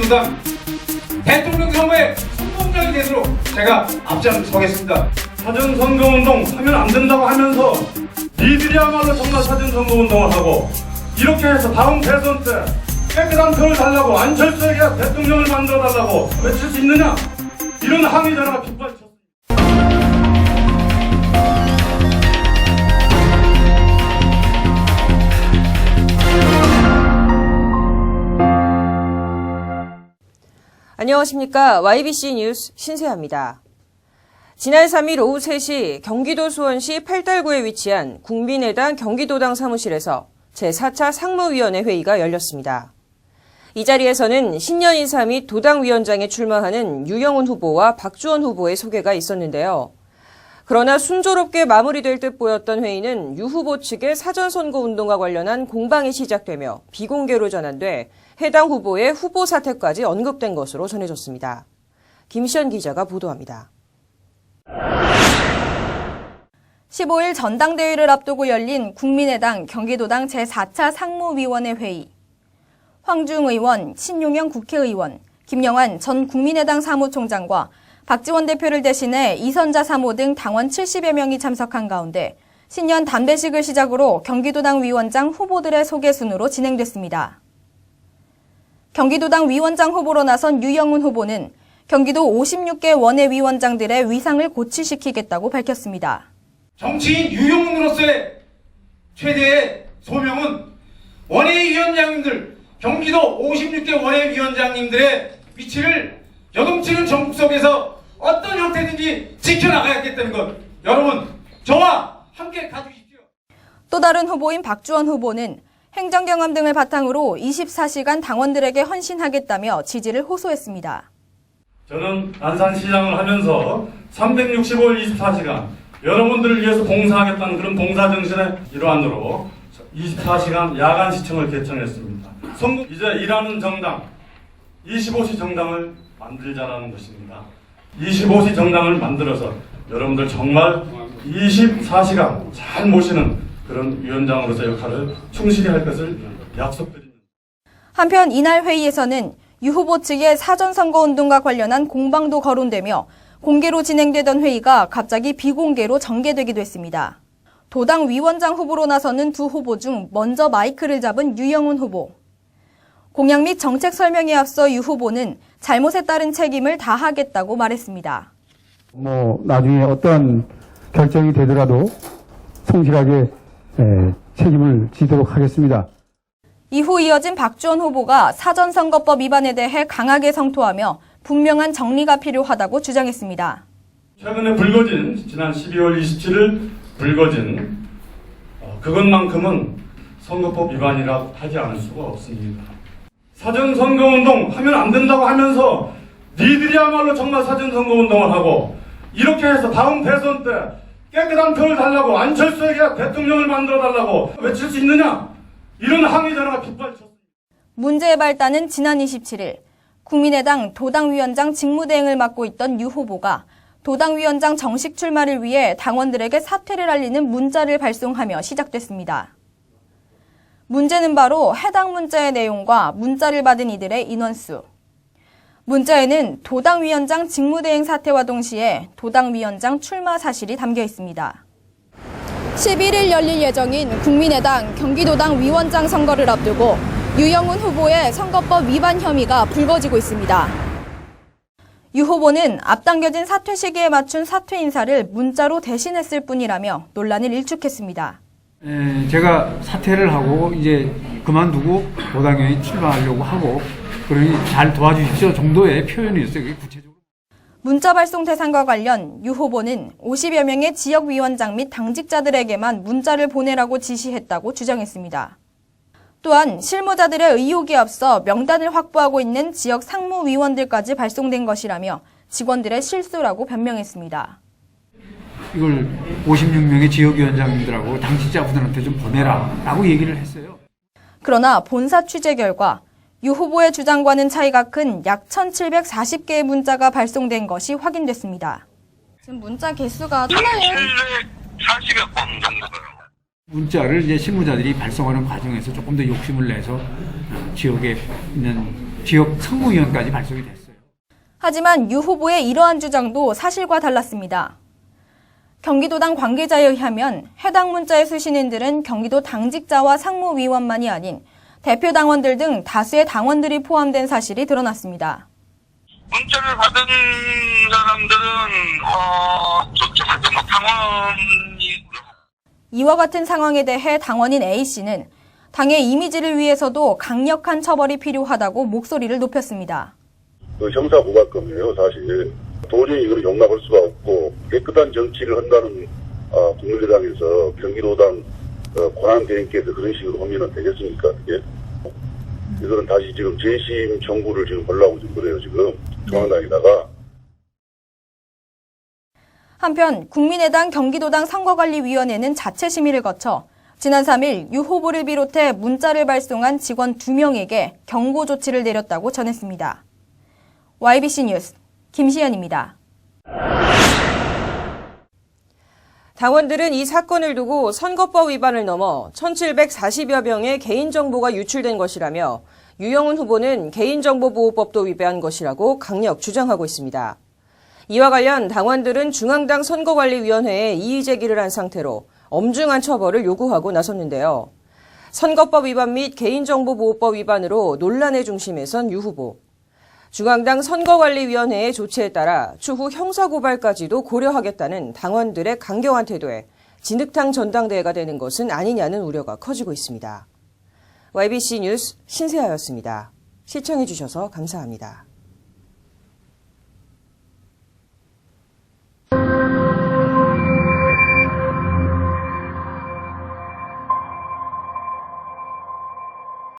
경기도당 대통령 선거에 성공적이 되도록 제가 앞장서겠습니다. 사전선거운동 하면 안 된다고 하면서 니들이야말로 정말 사전선거운동을 하고 이렇게 해서 다음 대선 때 깨끗한 표를 달라고 안철수에게 대통령을 만들어달라고 외칠 수 있느냐? 이런 항의 전화가 빗발쳤습니다. 안녕하십니까. YBC 뉴스 신세아입니다. 지난 3일 오후 3시 경기도 수원시 팔달구에 위치한 국민의당 경기도당 사무실에서 제4차 상무위원회 회의가 열렸습니다. 이 자리에서는 신년 인사 및 도당위원장에 출마하는 유영훈 후보와 박주원 후보의 소개가 있었는데요. 그러나 순조롭게 마무리될 듯 보였던 회의는 유 후보 측의 사전선거운동과 관련한 공방이 시작되며 비공개로 전환돼 해당 후보의 후보 사퇴까지 언급된 것으로 전해졌습니다. 김시연 기자가 보도합니다. 15일 전당대회를 앞두고 열린 국민의당 경기도당 제4차 상무위원회 회의. 황주웅 의원, 신용영 국회의원, 김영환 전 국민의당 사무총장과 박지원 대표를 대신해 이선자 사모 등 당원 70여 명이 참석한 가운데 신년 담배식을 시작으로 경기도당 위원장 후보들의 소개 순으로 진행됐습니다. 경기도당 위원장 후보로 나선 유영훈 후보는 경기도 56개 원외위원장들의 위상을 고취시키겠다고 밝혔습니다. 정치인 유영훈으로서의 최대의 소명은 원외위원장님들, 경기도 56개 원외위원장님들의 위치를 여동치는 전국 속에서 어떤 형태든지 지켜나가야겠다는 것, 여러분 저와 함께 가주십시오. 또 다른 후보인 박주원 후보는 행정 경험 등을 바탕으로 24시간 당원들에게 헌신하겠다며 지지를 호소했습니다. 저는 안산시장을 하면서 365일 24시간 여러분들을 위해서 봉사하겠다는 그런 봉사정신의 일환으로 24시간 야간시청을 개청했습니다. 이제 일하는 정당, 25시 정당을 만들자라는 것입니다. 25시 정당을 만들어서 여러분들 정말 24시간 잘 모시는 그런 위원장으로서 역할을 충실히 할 것을 약속드립니다. 한편 이날 회의에서는 유 후보 측의 사전선거운동과 관련한 공방도 거론되며 공개로 진행되던 회의가 갑자기 비공개로 전개되기도 했습니다. 도당 위원장 후보로 나서는 두 후보 중 먼저 마이크를 잡은 유영훈 후보. 공약 및 정책 설명에 앞서 유 후보는 잘못에 따른 책임을 다하겠다고 말했습니다. 나중에 어떠한 결정이 되더라도 성실하게 책임을 지도록 하겠습니다. 이후 이어진 박주원 후보가 사전선거법 위반에 대해 강하게 성토하며 분명한 정리가 필요하다고 주장했습니다. 최근에 불거진 지난 12월 27일 불거진 그것만큼은 선거법 위반이라 하지 않을 수가 없습니다. 사전선거운동 하면 안 된다고 하면서 니들이야말로 정말 사전선거운동을 하고 이렇게 해서 다음 대선 때 깨끗한 표를 달라고 안철수에게 대통령을 만들어달라고 외칠 수 있느냐? 이런 항의 전화가 빗발쳤습니다. 문제의 발단은 지난 27일 국민의당 도당위원장 직무대행을 맡고 있던 유 후보가 도당위원장 정식 출마를 위해 당원들에게 사퇴를 알리는 문자를 발송하며 시작됐습니다. 문제는 바로 해당 문자의 내용과 문자를 받은 이들의 인원수. 문자에는 도당위원장 직무대행 사퇴와 동시에 도당위원장 출마 사실이 담겨 있습니다. 11일 열릴 예정인 국민의당 경기도당 위원장 선거를 앞두고 유영훈 후보의 선거법 위반 혐의가 불거지고 있습니다. 유 후보는 앞당겨진 사퇴 시기에 맞춘 사퇴 인사를 문자로 대신했을 뿐이라며 논란을 일축했습니다. 제가 사퇴를 하고 이제 그만두고 도당에 출마하려고 하고 그러니 잘 도와주십시오 정도의 표현이었어요. 그게 구체적으로. 문자 발송 대상과 관련 유 후보는 50여 명의 지역위원장 및 당직자들에게만 문자를 보내라고 지시했다고 주장했습니다. 또한 실무자들의 의혹에 앞서 명단을 확보하고 있는 지역 상무위원들까지 발송된 것이라며 직원들의 실수라고 변명했습니다. 이걸 56명의 지역위원장님들하고 당직자분들한테 좀 보내라 라고 얘기를 했어요. 그러나 본사 취재 결과 유 후보의 주장과는 차이가 큰 약 1,740개의 문자가 발송된 것이 확인됐습니다. 지금 문자 개수가 740여 건 정도요. 문자를 이제 실무자들이 발송하는 과정에서 조금 더 욕심을 내서 지역에 있는 지역 상무위원까지 발족이 됐어요. 하지만 유 후보의 이러한 주장도 사실과 달랐습니다. 경기도당 관계자에 의하면 해당 문자의 수신인들은 경기도 당직자와 상무위원만이 아닌 대표 당원들 등 다수의 당원들이 포함된 사실이 드러났습니다. 문자를 받은 사람들은 저쪽한테 당원이고요. 이와 같은 상황에 대해 당원인 A씨는 당의 이미지를 위해서도 강력한 처벌이 필요하다고 목소리를 높였습니다. 형사고발건이에요, 사실. 도저히 이걸 용납할 수가 없고 깨끗한 정치를 한다는 국민의당에서 경기도당 권한대행께서 그런 식으로 하면 되겠습니까? 예? 이거는 다시 지금 재심 청구를 지금 하려고 지금 그래요, 지금 중앙당에다가. 한편 국민의당 경기도당 선거관리위원회는 자체 심의를 거쳐 지난 3일 유 후보를 비롯해 문자를 발송한 직원 2명에게 경고 조치를 내렸다고 전했습니다. YBC 뉴스 김시연입니다. 당원들은 이 사건을 두고 선거법 위반을 넘어 1,740여 명의 개인정보가 유출된 것이라며 유영훈 후보는 개인정보보호법도 위배한 것이라고 강력 주장하고 있습니다. 이와 관련 당원들은 중앙당 선거관리위원회에 이의 제기를 한 상태로 엄중한 처벌을 요구하고 나섰는데요. 선거법 위반 및 개인정보보호법 위반으로 논란의 중심에 선 유 후보. 중앙당 선거관리위원회의 조치에 따라 추후 형사고발까지도 고려하겠다는 당원들의 강경한 태도에 진흙탕 전당대회가 되는 것은 아니냐는 우려가 커지고 있습니다. YBC 뉴스 신세아였습니다. 시청해주셔서 감사합니다.